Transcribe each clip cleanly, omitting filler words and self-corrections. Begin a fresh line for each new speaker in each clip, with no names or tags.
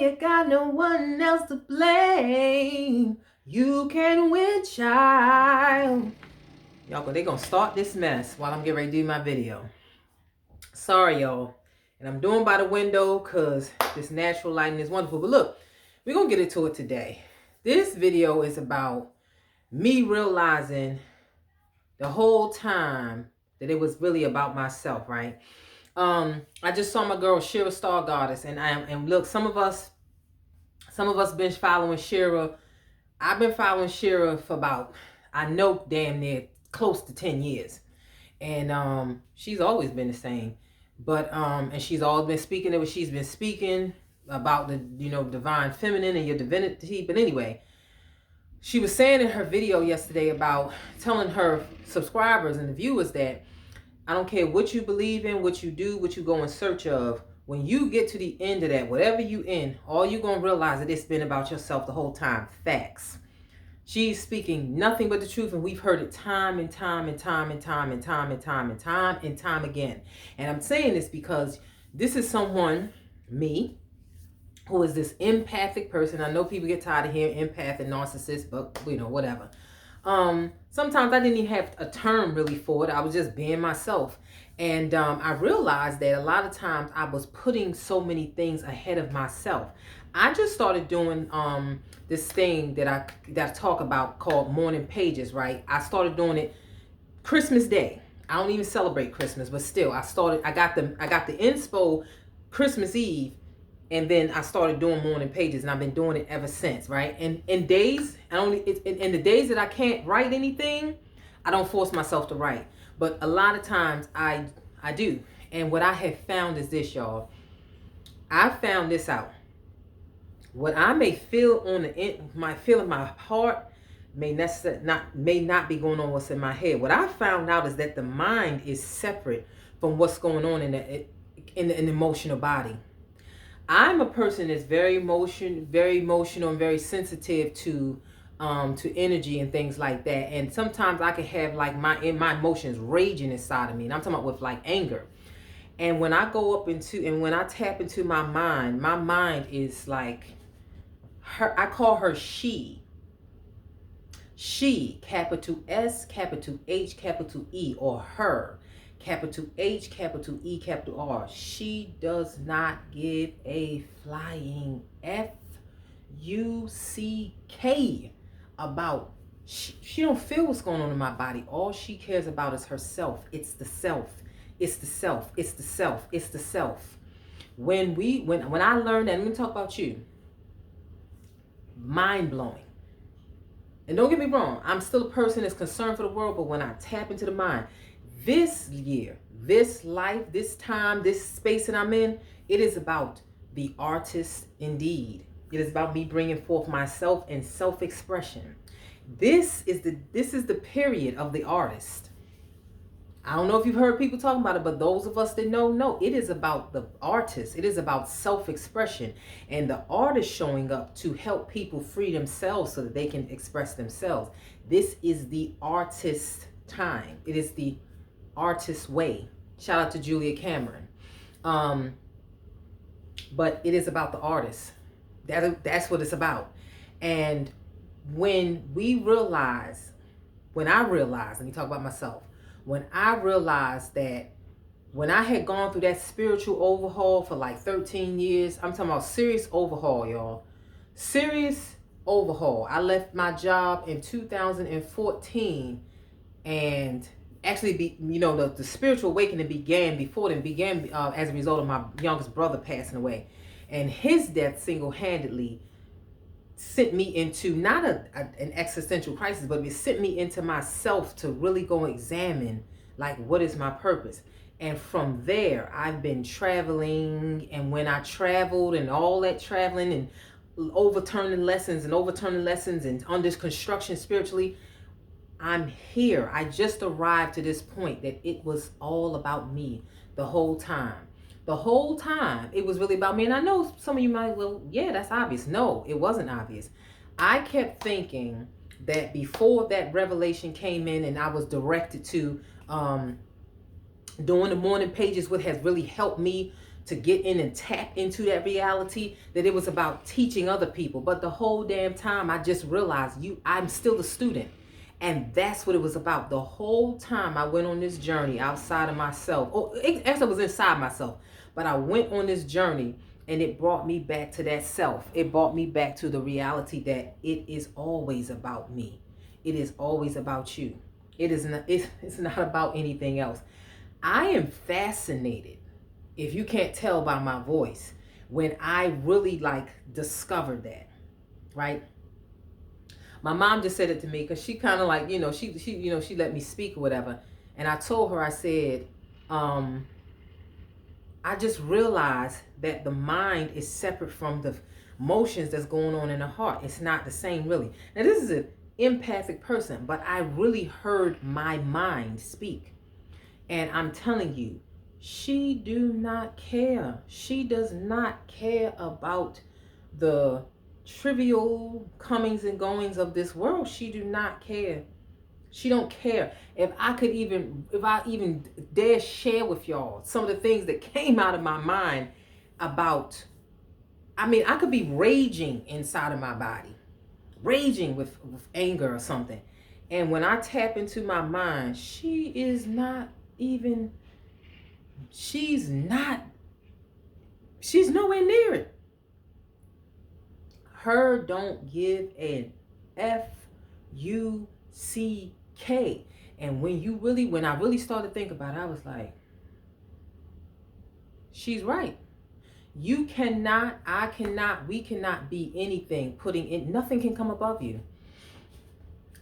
you got no one else to blame. You can win, child. Y'all, they gonna start this mess while I'm getting ready to do my video. Sorry, y'all. And I'm doing by the window because this natural lighting is wonderful. But look, we're gonna get into it today. This video is about me realizing the whole time that it was really about myself, right? I just saw my girl Shira Star Goddess, and look, some of us been following Shira. I've been following Shira for about, I know, damn near close to 10 years. And she's always been the same. But and she's always been speaking of what she's been speaking about, the divine feminine and your divinity. But anyway, she was saying in her video yesterday about telling her subscribers and the viewers that I don't care what you believe in, what you do, what you go in search of. When you get to the end of that, whatever you in, all you're going to realize that it's been about yourself the whole time. Facts. She's speaking nothing but the truth, and we've heard it time and time and time and time and time and time and time and time again. And I'm saying this because this is someone, me, who is this empathic person. I know people get tired of hearing empath and narcissist, but whatever. Sometimes I didn't even have a term really for it. I was just being myself. And I realized that a lot of times I was putting so many things ahead of myself. I just started doing this thing that I talk about called morning pages, right? I started doing it Christmas Day. I don't even celebrate Christmas, but still I got the inspo Christmas Eve, and then I started doing morning pages, and I've been doing it ever since, right? And in days, in the days that I can't write anything, I don't force myself to write. But a lot of times I do. And what I have found is this, y'all. I found this out. What I may feel in my heart may not be going on what's in my head. What I found out is that the mind is separate from what's going on in the emotional body. I'm a person that's very emotional and very sensitive to energy and things like that. And sometimes I can have like my emotions raging inside of me. And I'm talking about with like anger. And when I when I tap into my mind is like her. I call her she. She, capital S, capital H, capital E, or her, capital H, capital E, capital R. She does not give a flying F-U-C-K about. She don't feel what's going on in my body. All she cares about is herself. It's the self. It's the self. It's the self. It's the self. When I learned that, I'm going to talk about you. Mind blowing. And don't get me wrong, I'm still a person that's concerned for the world, but when I tap into the mind, this year, this life, this time, this space that I'm in, it is about the artist indeed. It is about me bringing forth myself and self-expression. This is the period of the artist. I don't know if you've heard people talking about it, but those of us that know, it is about the artist. It is about self-expression, and the artist showing up to help people free themselves so that they can express themselves. This is the artist time. It is the artist way. Shout out to Julia Cameron. But it is about the artist. That's what it's about. And when I realized, let me talk about myself. When I realized that when I had gone through that spiritual overhaul for like 13 years, I'm talking about serious overhaul, y'all. Serious overhaul. I left my job in 2014, and actually, the spiritual awakening began as a result of my youngest brother passing away. And his death single-handedly sent me into not an existential crisis, but it sent me into myself to really go examine, like, what is my purpose? And from there, I've been traveling. And when I traveled and all that traveling and overturning lessons and under construction spiritually, I'm here. I just arrived to this point that it was all about me the whole time. The whole time, it was really about me. And I know some of you might, well, yeah, that's obvious. No, it wasn't obvious. I kept thinking that before that revelation came in and I was directed to doing the morning pages, what has really helped me to get in and tap into that reality, that it was about teaching other people. But the whole damn time I just realized I'm still the student. And that's what it was about. The whole time I went on this journey outside of myself. Actually, I was inside myself. But I went on this journey and it brought me back to that self. It brought me back to the reality that it is always about me. It is always about you. It is not, it's not about anything else. I am fascinated, if you can't tell by my voice, when I really discovered that, right? My mom just said it to me because she kind of she let me speak or whatever. And I told her, I said, I just realized that the mind is separate from the emotions that's going on in the heart. It's not the same, really. Now, this is an empathic person, but I really heard my mind speak. And I'm telling you, she do not care. She does not care about the trivial comings and goings of this world. She do not care. She don't care. If I even dare share with y'all some of the things that came out of my mind about, I could be raging inside of my body, raging with anger or something. And when I tap into my mind, she's nowhere near it. Her don't give an F-U-C-K. And when I really started to think about it, I was like, she's right. You cannot, I cannot, we cannot be anything nothing can come above you.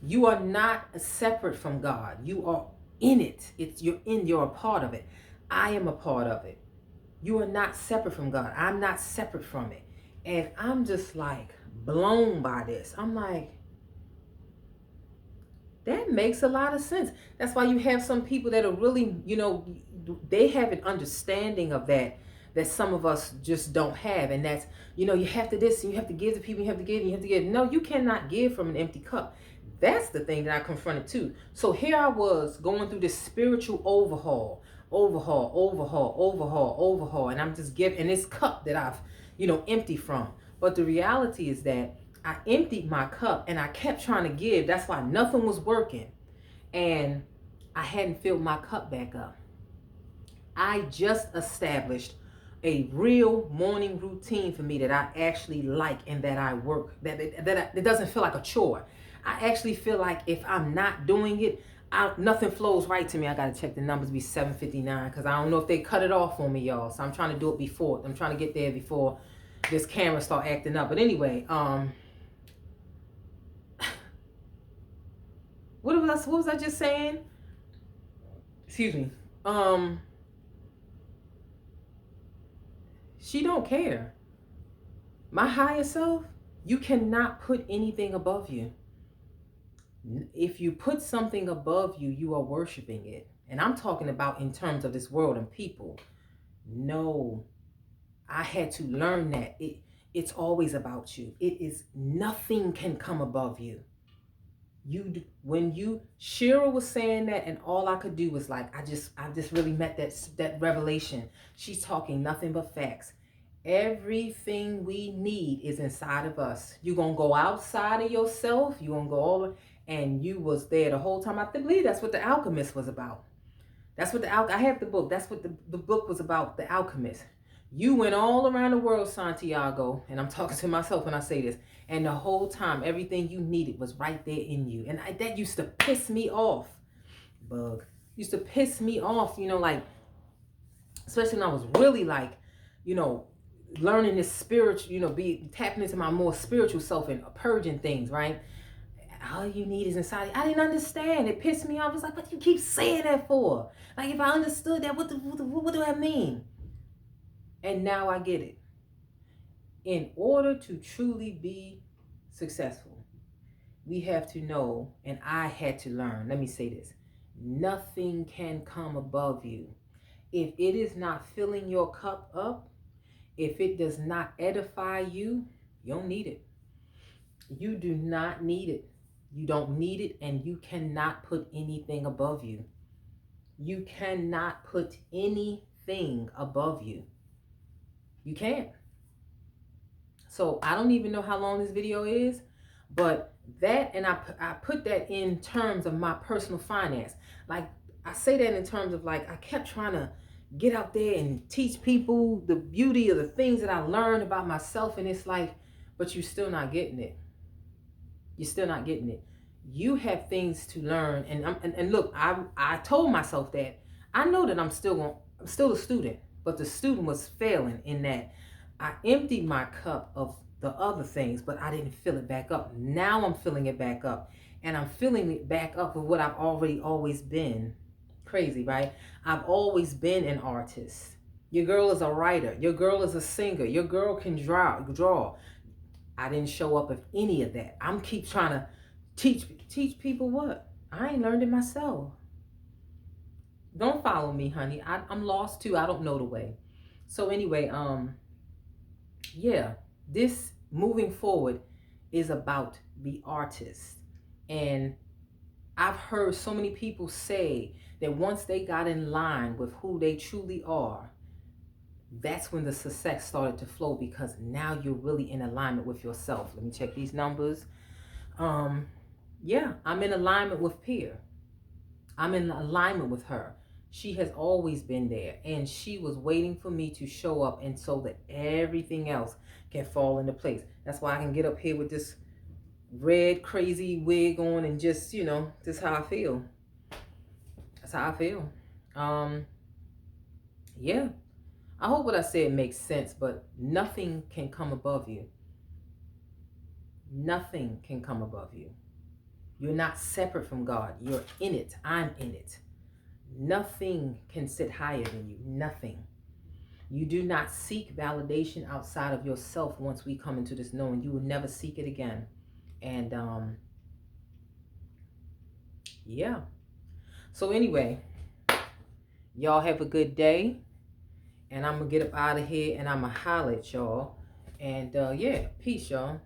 You are not separate from God. You are in it. You're a part of it. I am a part of it. You are not separate from God. I'm not separate from it. And I'm just blown by this. I'm like, that makes a lot of sense. That's why you have some people that are really, they have an understanding of that some of us just don't have. And that's, you have to this and you have to give to people, you have to give, and you have to give. No, you cannot give from an empty cup. That's the thing that I confronted too. So here I was going through this spiritual overhaul. And I'm just giving this cup that I've, empty from. But the reality is that I emptied my cup and I kept trying to give. That's why nothing was working. And I hadn't filled my cup back up. I just established a real morning routine for me that I actually like and that I work, that it doesn't feel like a chore. I actually feel like if I'm not doing it, nothing flows right to me. I got to check the numbers, be 7:59, because I don't know if they cut it off on me, y'all. So I'm trying to do it before. I'm trying to get there before this camera start acting up. But anyway, what was I just saying? Excuse me. She don't care. My higher self, you cannot put anything above you. If you put something above you, you are worshiping it. And I'm talking about in terms of this world and people. No, I had to learn that it's always about you. It is, nothing can come above you. Shira was saying that, and all I could do was I just really met that revelation. She's talking nothing but facts. Everything we need is inside of us. You're going to go outside of yourself. You're going to go all, and you was there the whole time. I believe that's what The Alchemist was about. That's what I have the book. That's what the book was about, The Alchemist. You went all around the world, Santiago, and I'm talking to myself when I say this, and the whole time, everything you needed was right there in you. And that used to piss me off, bug. Used to piss me off, especially when I was really learning this spiritual, be tapping into my more spiritual self and purging things, right? All you need is inside. I didn't understand. It pissed me off. It's like, what do you keep saying that for? If I understood that, what do that mean? And now I get it. In order to truly be successful, we have to know, and I had to learn, let me say this, nothing can come above you. If it is not filling your cup up, if it does not edify you, you don't need it. You do not need it. You don't need it, and you cannot put anything above you. You cannot put anything above you. You can't. So I don't even know how long this video is, but that, and I put that in terms of my personal finance. Like, I say that in terms of, like, I kept trying to get out there and teach people the beauty of the things that I learned about myself. And it's like, but you're still not getting it. You're still not getting it. You have things to learn. And look, I told myself that I know that I'm still a student, but the student was failing in that I emptied my cup of the other things, but I didn't fill it back up. Now I'm filling it back up, and I'm filling it back up with what I've already always been. Crazy, right? I've always been an artist. Your girl is a writer. Your girl is a singer. Your girl can draw. I didn't show up with any of that. I'm keep trying to teach people what I ain't learned it myself. Don't follow me, honey. I'm lost too. I don't know the way. So anyway, yeah, this moving forward is about the artist. And I've heard so many people say that once they got in line with who they truly are, that's when the success started to flow, because now you're really in alignment with yourself. Let me check these numbers. Yeah, I'm in alignment with Peer. I'm in alignment with her. She has always been there, and she was waiting for me to show up, and so that everything else can fall into place. That's why I can get up here with this red crazy wig on and just, this is how I feel. That's how I feel. Yeah. I hope what I said makes sense, but nothing can come above you. Nothing can come above you. You're not separate from God. You're in it. I'm in it. Nothing can sit higher than you. Nothing. You do not seek validation outside of yourself. Once we come into this knowing, you will never seek it again. And yeah. So anyway, y'all have a good day. And I'm going to get up out of here, and I'm going to holler at y'all. And yeah, peace, y'all.